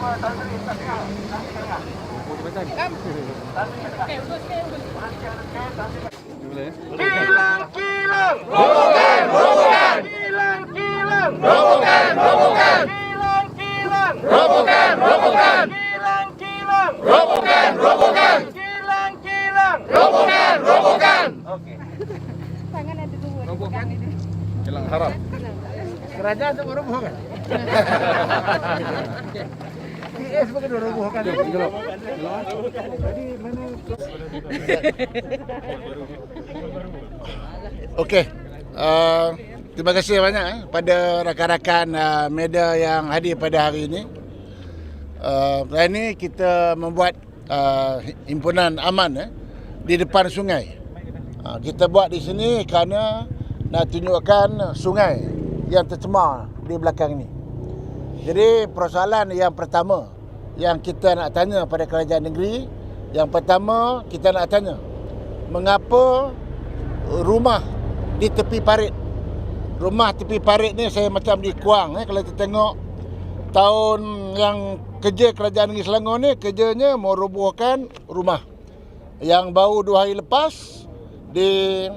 Kilang, kilang, robokan, robokan. Kilang, kilang, robokan, robokan. Kilang, kilang, robokan, robokan. Kilang, kilang, robokan, robokan. Kilang, kilang, robokan, robokan. Oke. Tangan ada dua. Robokan ini. Kilang haram. Kerajaan itu merobohkan. PS pakai merobohkan. Okey. Terima kasih banyak pada rakan-rakan media yang hadir pada hari ini. Hari ini kita membuat himpunan aman di depan sungai. Kita buat di sini kerana nak tunjukkan sungai yang tercemar di belakang ini. Jadi persoalan yang pertama yang kita nak tanya pada kerajaan negeri, yang pertama kita nak tanya, mengapa rumah di tepi parit, rumah tepi parit ni saya macam di Kuang kalau kita tengok tahun yang kerja kerajaan negeri Selangor ni, kerjanya merobohkan rumah. Yang baru 2 hari lepas di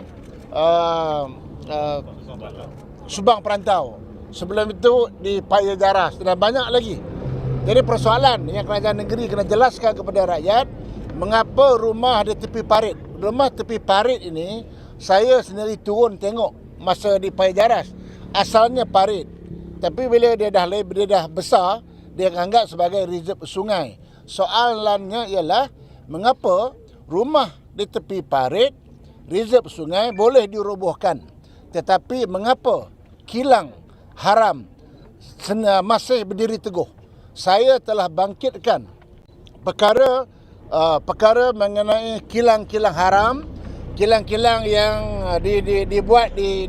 Subang Perantau. Sebelum itu di Paya Jaras dan banyak lagi. Jadi persoalan yang kerajaan negeri kena jelaskan kepada rakyat, mengapa rumah di tepi parit. Rumah tepi parit ini saya sendiri turun tengok masa di Paya Jaras. Asalnya parit. Tapi bila dia dah besar, dia anggap sebagai reserve sungai. Soalannya ialah mengapa rumah di tepi parit, reserve sungai boleh dirobohkan. Tetapi mengapa kilang haram masih berdiri teguh? Saya telah bangkitkan perkara mengenai kilang-kilang haram, kilang-kilang yang dibuat di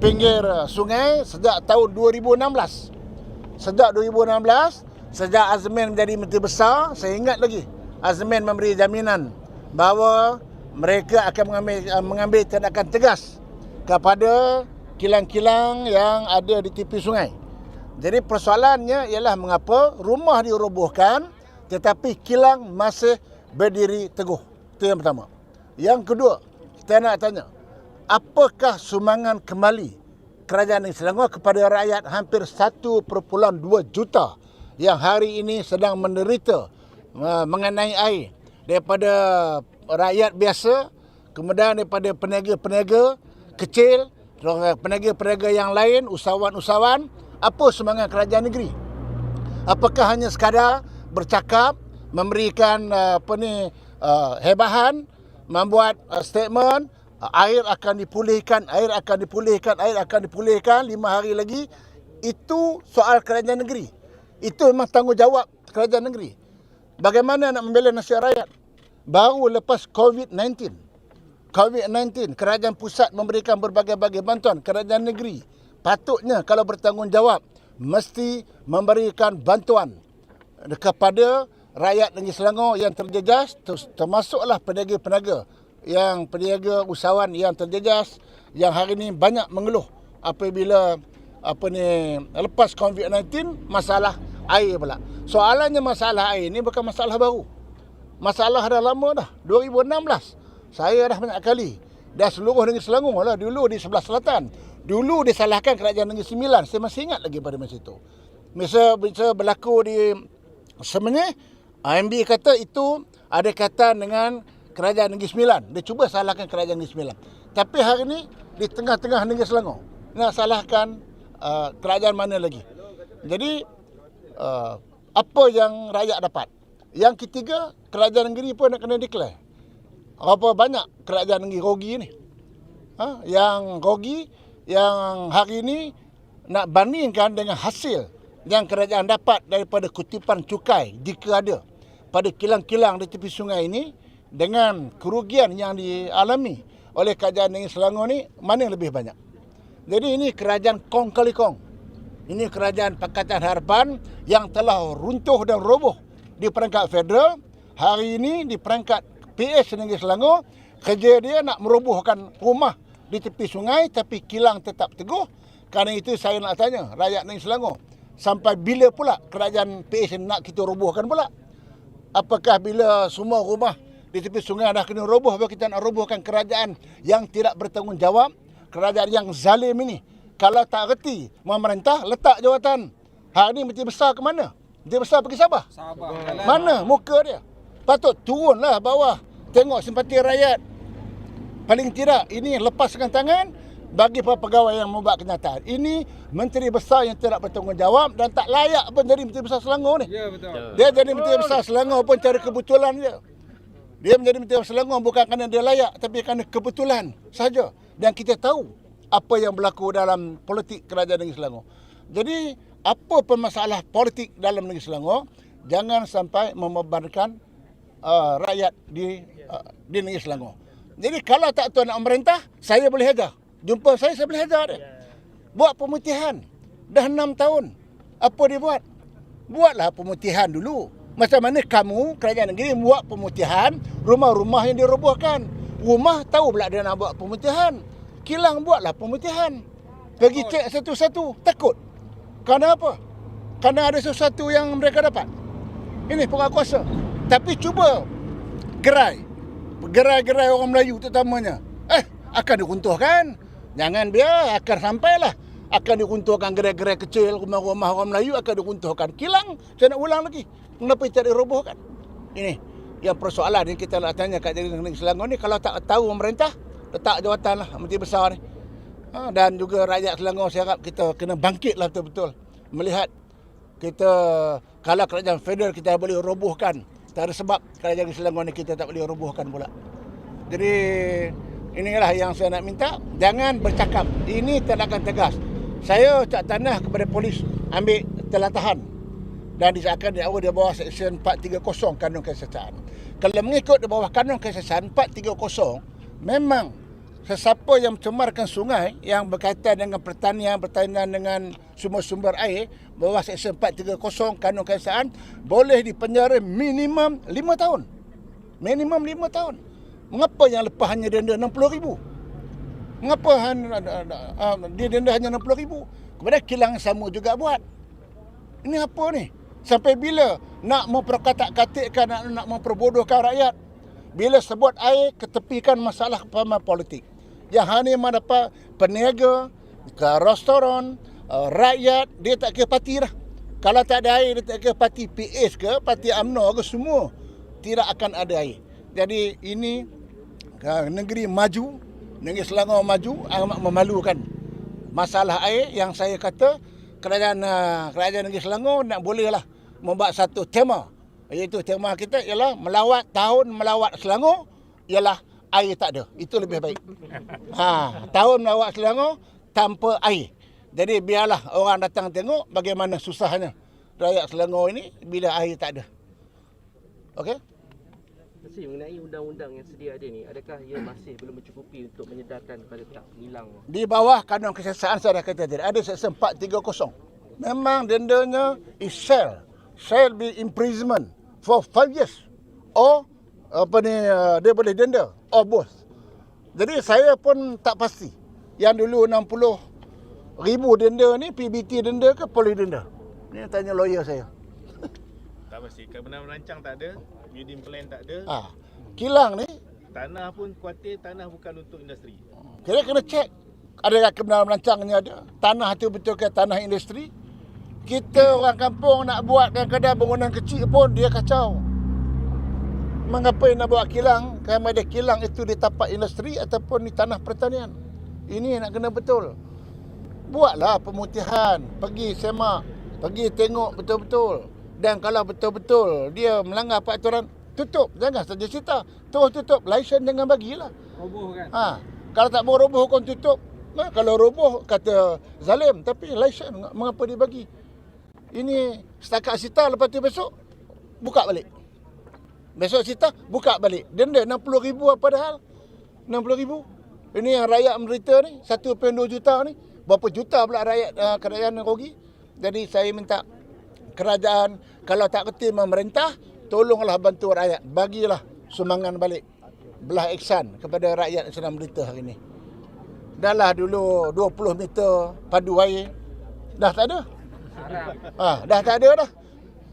pinggir sungai sejak tahun 2016. Sejak 2016, sejak Azmin menjadi Menteri Besar, saya ingat lagi Azmin memberi jaminan bahawa mereka akan mengambil tindakan tegas kepada kilang-kilang yang ada di tepi sungai. Jadi persoalannya ialah mengapa rumah dirobohkan tetapi kilang masih berdiri teguh. Itu yang pertama. Yang kedua, kita nak tanya, apakah sumbangan kembali kerajaan negeri Selangor kepada rakyat hampir 1.2 juta yang hari ini sedang menderita mengenai air, daripada rakyat biasa, kemudian daripada peniaga-peniaga kecil, peniaga-peniaga yang lain, usahawan-usahawan. Apa sumbangan kerajaan negeri? Apakah hanya sekadar bercakap, memberikan hebahan, membuat statement, air akan dipulihkan, air akan dipulihkan, air akan dipulihkan 5 hari lagi? Itu soal kerajaan negeri. Itu memang tanggungjawab kerajaan negeri. Bagaimana nak membela nasihat rakyat? Baru lepas COVID-19, kerajaan pusat memberikan berbagai-bagai bantuan. Kerajaan negeri patutnya kalau bertanggungjawab mesti memberikan bantuan kepada rakyat negeri Selangor yang terjejas, termasuklah peniaga-peniaga, yang peniaga usahawan yang terjejas, yang hari ini banyak mengeluh apabila lepas COVID-19 masalah air pula. Soalannya masalah air ini bukan masalah baru. Masalah dah lama dah, 2016. Saya dah banyak kali, dah seluruh negeri Selangor lah, dulu di sebelah selatan. Dulu disalahkan kerajaan Negeri Sembilan. Saya masih ingat lagi pada masa itu. Masa berlaku di Semenyih, AMB kata itu ada kaitan dengan kerajaan Negeri Sembilan. Dia cuba salahkan kerajaan Negeri Sembilan. Tapi hari ini di tengah-tengah Negeri Selangor, nak salahkan kerajaan mana lagi? Jadi apa yang rakyat dapat? Yang ketiga, kerajaan negeri pun nak kena declare. Berapa banyak kerajaan negeri rugi ni? Yang rugi, yang hari ini nak bandingkan dengan hasil yang kerajaan dapat daripada kutipan cukai jika ada pada kilang-kilang di tepi sungai ini dengan kerugian yang dialami oleh kerajaan negeri Selangor ni, mana yang lebih banyak? Jadi ini kerajaan kong kali kong. Ini kerajaan Pakatan Harapan yang telah runtuh dan roboh di peringkat federal. Hari ini di peringkat PS negeri Selangor, kerja dia nak merobohkan rumah di tepi sungai tapi kilang tetap teguh. Kerana itu saya nak tanya rakyat negeri Selangor, Sampai bila pula kerajaan PH nak kita robohkan pula? Apakah bila semua rumah di tepi sungai dah kena roboh, baru kita nak robohkan kerajaan yang tidak bertanggungjawab, kerajaan yang zalim ini? Kalau tak reti memerintah, letak jawatan. Hari ni Menteri Besar ke mana? Menteri Besar pergi Sabah. Mana muka dia? Patut turunlah bawah, tengok simpati rakyat. Paling tidak ini lepaskan tangan bagi para pegawai yang membuat kenyataan. Ini Menteri Besar yang tidak bertanggungjawab dan tak layak pun jadi Menteri Besar Selangor ni. Ya, betul. Dia jadi Menteri Besar Selangor pun cara kebetulan je. Dia menjadi Menteri Besar Selangor bukan kerana dia layak, tapi kerana kebetulan saja. Dan kita tahu apa yang berlaku dalam politik kerajaan negeri Selangor. Jadi, apa pun masalah politik dalam negeri Selangor, jangan sampai membebankan rakyat di negeri Selangor. Jadi, kalau tak tuan nak memerintah, saya boleh hajar. Jumpa saya boleh hajar dia. Buat pemutihan. Dah 6 tahun. Apa dia buat? Buatlah pemutihan dulu. Macam mana kamu, kerajaan negeri, buat pemutihan rumah-rumah yang dirobohkan. Rumah tahu pula dia nak buat pemutihan. Kilang buatlah pemutihan. Pergi cek satu-satu. Takut. Kerana apa? Kerana ada sesuatu yang mereka dapat. Ini pengakuasa. Tapi cuba gerai orang Melayu terutamanya. Akan diruntuhkan. Jangan biar akan sampailah. Akan diruntuhkan gerai-gerai kecil, rumah-rumah orang Melayu akan diruntuhkan. Kilang, saya nak ulang lagi. Kenapa tidak dirobohkan? Ini yang persoalan yang kita nak tanya kat negeri Selangor ni. Kalau tak tahu pemerintah, letak jawatanlah Menteri Besar ni. Dan juga rakyat Selangor, saya harap kita kena bangkitlah betul-betul. Melihat kita, kalau kerajaan federal kita boleh robohkan. Tak ada sebab kerajaan Selangor ni kita tak boleh robohkan pula. Jadi inilah yang saya nak minta. Jangan bercakap. Ini tindakan tegas. Saya cak tanah kepada polis ambil telatahan. Dan disahkan di awal di bawah Seksyen 430 Kanun Kesiasaan. Kalau mengikut di bawah Kanun Kesiasaan 430, memang sesiapa yang mencemarkan sungai yang berkaitan dengan pertanian, berkaitan dengan sumber-sumber air, bawah Seksyen 430 Kanun Kesiasaan, boleh dipenjara minimum 5 tahun. Minimum 5 tahun. Mengapa yang lepas hanya denda RM60,000? Mengapa dia denda hanya RM60,000? Kemudian kilang sama juga buat. Ini apa ni? Sampai bila nak memperkatak-katikkan, nak memperbodohkan rakyat? Bila sebut air, ketepikan masalah kepahaman politik. Yang hanya dapat peniaga, ke restoran, rakyat, dia tak kira parti dah. Kalau tak ada air, dia tak kira parti PS ke, parti UMNO ke, semua tidak akan ada air. Jadi ini negeri maju, negeri Selangor maju, amat memalukan. Masalah air yang saya kata kerajaan negeri Selangor nak bolehlah membuat satu tema, iaitu tema kita ialah tahun melawat Selangor ialah air tak ada. Itu lebih baik. Tahun melawat Selangor tanpa air. Jadi biarlah orang datang tengok bagaimana susahnya rakyat Selangor ini bila air tak ada. Okey? Mengenai undang-undang yang sedia ada ni, adakah ia masih belum mencukupi untuk menyedarkan kepada pihak penilang? Di bawah Kanun Kesiasaan saya dah kata tadi, ada Seksyen 430. Memang dendanya is shall be imprisonment for 5 years. Or dia boleh denda or both. Jadi saya pun tak pasti. Yang dulu 60,000 denda ni PBT denda ke poli denda? Ni tanya lawyer saya. Tak pasti. Kebenaran merancang tak ada, building plan tak ada. Kilang ni Tanah pun kuatir tanah bukan untuk industri. kita kena cek adakah kebenaran merancangnya ada. Tanah tu betul ke tanah industri? Kita orang kampung nak buat kadang-kadang bangunan kecil pun dia kacau. Mengapa nak buat kilang? Kerana ada kilang itu di tapak industri ataupun di tanah pertanian. Ini nak kena betul. Buatlah pemutihan, pergi semak, pergi tengok betul-betul. Dan kalau betul-betul dia melanggar peraturan, tutup. Jangan saja cerita. Terus tutup. Lesen jangan bagilah. Roboh kan? Kalau tak mau roboh kau tutup. Kalau roboh kata zalim. Tapi lesen mengapa dibagi? Ini setakat cerita, lepas tu besok buka balik. Besok cerita buka balik. Denda RM60,000 apa dah hal? RM60,000. Ini yang rakyat menderita ni, 1.2 juta ni. Berapa juta pula rakyat kerajaan yang rugi. Jadi saya minta kerajaan kalau tak kerti memerintah, tolonglah bantu rakyat. Bagilah sumbangan balik. Belah ihsan kepada rakyat yang sedang menderita hari ini. Dah lah dulu 20 meter padu air. Dah tak ada. Dah tak ada dah.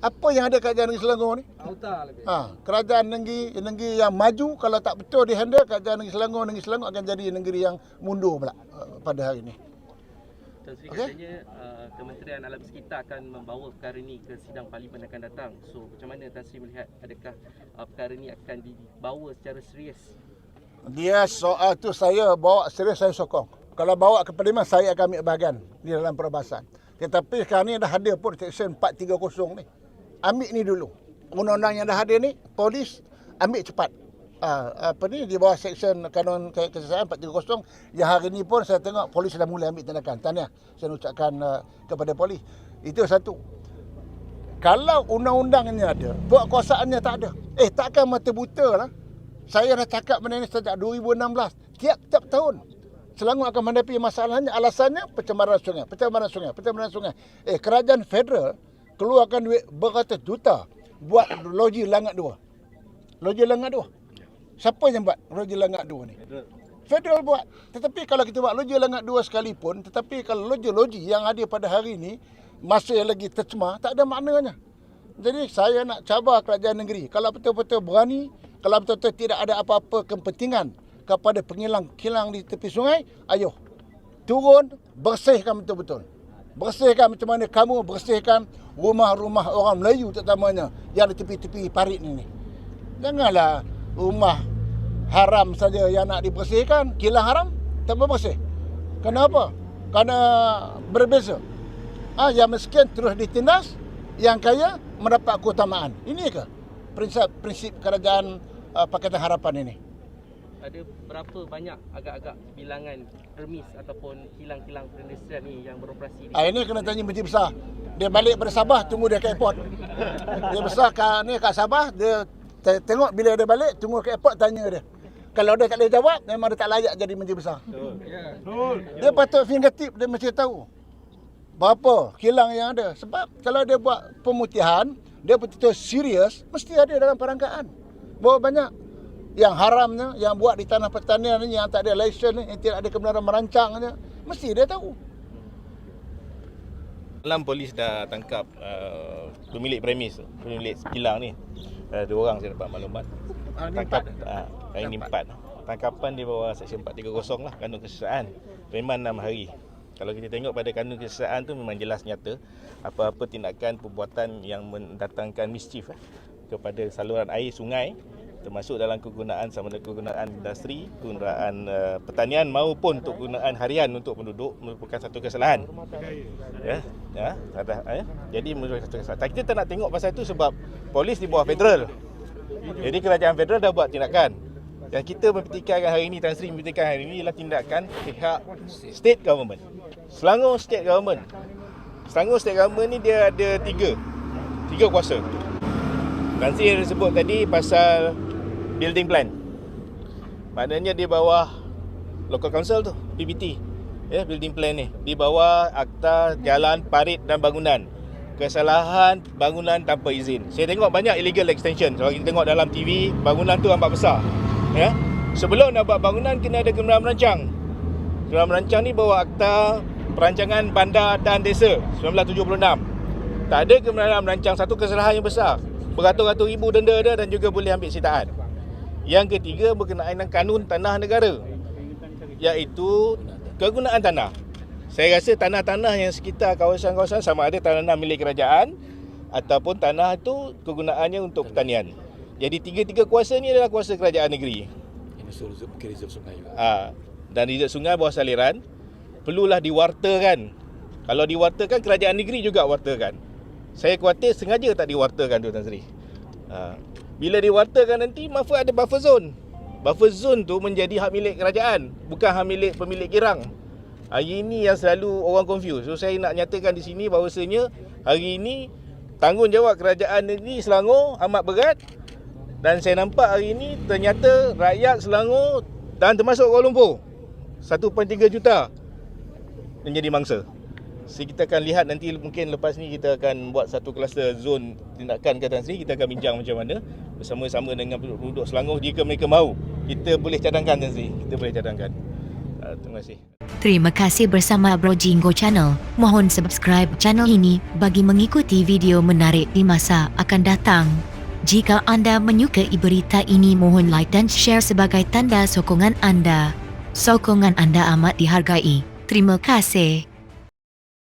Apa yang ada kerajaan negeri Selangor ni? Auta lebih. Kerajaan negeri yang maju, kalau tak betul dihandle, kerajaan negeri Selangor akan jadi negeri yang mundur pula pada hari ini. Tan Sri katanya Kementerian Alam Sekitar akan membawa perkara ini ke sidang parlimen akan datang. So macam mana Tan Sri melihat, adakah perkara ini akan dibawa secara serius? Dia soal tu saya bawa serius, saya sokong. Kalau bawa ke parlimen, saya akan ambil bahagian di dalam perbahasan. Tetapi sekarang ni dah ada pun Seksyen 430 ni. Ambil ni dulu. Undang-undang yang dah ada ni, polis ambil cepat. Di bawah Seksyen Kanun Kesihatan 430 yang hari ni pun saya tengok polis dah mula ambil tindakan. Tahniah saya ucapkan kepada polis. Itu satu. Kalau undang-undang ini ada, buat kuasaannya tak ada. Takkan mata buta lah. Saya dah cakap benda ni sejak 2016. Tiap-tiap tahun Selangor akan menghadapi masalahnya. Alasannya pencemaran sungai. Kerajaan federal keluarkan duit beratus juta buat loji Langat 2. Loji Langat 2. Siapa yang buat loji Langat 2 ni? Federal buat. Tetapi kalau kita buat loji Langat 2 sekalipun, tetapi kalau loji-loji yang ada pada hari ini masih lagi tercemar, tak ada maknanya. Jadi saya nak cabar kerajaan negeri, kalau betul-betul berani, kalau betul-betul tidak ada apa-apa kepentingan kepada pengilang-kilang di tepi sungai, ayo turun, bersihkan betul-betul. Bersihkan macam mana kamu bersihkan rumah-rumah orang Melayu terutamanya yang di tepi-tepi parit ini. Janganlah rumah haram saja yang nak dibersihkan, kilang haram tak bersih. Kenapa? Kerana berbeza. Yang miskin terus ditindas, yang kaya mendapat keutamaan. Ini ke prinsip kerajaan Pakatan Harapan ini? Ada berapa banyak agak-agak bilangan remis ataupun kilang-kilang perindustrian ni yang beroperasi di ini kena tanya Menteri Besar. Dia balik dari Sabah, tunggu dia ke airport. Dia besar kat Sabah, dia tengok bila dia balik, tunggu ke airport, tanya dia. Kalau dia tak boleh jawab, memang dia tak layak jadi Menteri Besar. Dia patut fingertip, dia mesti tahu berapa kilang yang ada. Sebab kalau dia buat pemutihan, dia betul-betul serius, mesti ada dalam perangkaan. Berapa banyak yang haramnya, yang buat di tanah pertanian ni, yang tak ada lesen ni, yang tidak ada kebenaran merancangnya, mesti dia tahu. Dalam polis dah tangkap pemilik premis, pemilik kilang ni. Dua orang saya dapat maklumat. Hari ni 4. Tangkapan di bawah Seksyen 430 lah, Kanun Kesihatan. Reman 6 hari. Kalau kita tengok pada Kanun Kesihatan tu memang jelas nyata apa-apa tindakan perbuatan yang mendatangkan mischief kepada saluran air sungai, termasuk dalam kegunaan sama ada kegunaan industri, kegunaan pertanian maupun untuk kegunaan harian untuk penduduk, merupakan satu kesalahan. Jadi merupakan satu kesalahan. Kita tak nak tengok pasal itu sebab polis di bawah federal. Jadi kerajaan federal dah buat tindakan. Dan kita mempertikaikan hari ini, Tan Sri mempertikaikan hari ini ialah tindakan pihak state government. Selangor state government. Selangor state government ni dia ada tiga kuasa. Tan Sri yang disebut tadi pasal building plan. Maknanya di bawah local council tu, PBT. Building plan ni di bawah Akta Jalan, Parit dan Bangunan. Kesalahan bangunan tanpa izin. Saya tengok banyak illegal extension. Kalau kita tengok dalam TV, bangunan tu nampak besar. Sebelum nak buat bangunan kena ada kebenaran merancang. Kebenaran merancang ni bawa Akta Perancangan Bandar dan Desa 1976. Tak ada kebenaran merancang, satu kesalahan yang besar. Beratus-ratus ribu denda ada dan juga boleh ambil sitaan. Yang ketiga berkenaan dengan kanun tanah negara, iaitu kegunaan tanah. Saya rasa tanah-tanah yang sekitar kawasan-kawasan sama ada tanah milik kerajaan ataupun tanah itu kegunaannya untuk pertanian. Jadi tiga-tiga kuasa ni adalah kuasa kerajaan negeri. Ini reserve sungai juga. Dan reserve sungai bawah saliran perlulah diwartakan. Kalau diwartakan, kerajaan negeri juga wartakan. Saya khawatir sengaja tak diwartakan tu, Tan Sri. Bila diwartakan nanti, ada buffer zone. Buffer zone tu menjadi hak milik kerajaan, bukan hak milik pemilik kirang. Hari ini yang selalu orang confuse. So saya nak nyatakan di sini bahawasanya hari ini tanggungjawab kerajaan negeri Selangor amat berat. Dan saya nampak hari ini ternyata rakyat Selangor dan termasuk Kuala Lumpur 1.3 juta menjadi mangsa. So, kita akan lihat nanti mungkin lepas ni kita akan buat satu kluster zon tindakan ke Tan Sri. Kita akan bincang macam mana bersama-sama dengan penduduk Selangor jika mereka mahu. Kita boleh cadangkan Tan Sri, kita boleh cadangkan. Terima kasih. Terima kasih bersama Bro Jingo Channel. Mohon subscribe channel ini bagi mengikuti video menarik di masa akan datang. Jika anda menyukai berita ini, mohon like dan share sebagai tanda sokongan anda. Sokongan anda amat dihargai. Terima kasih.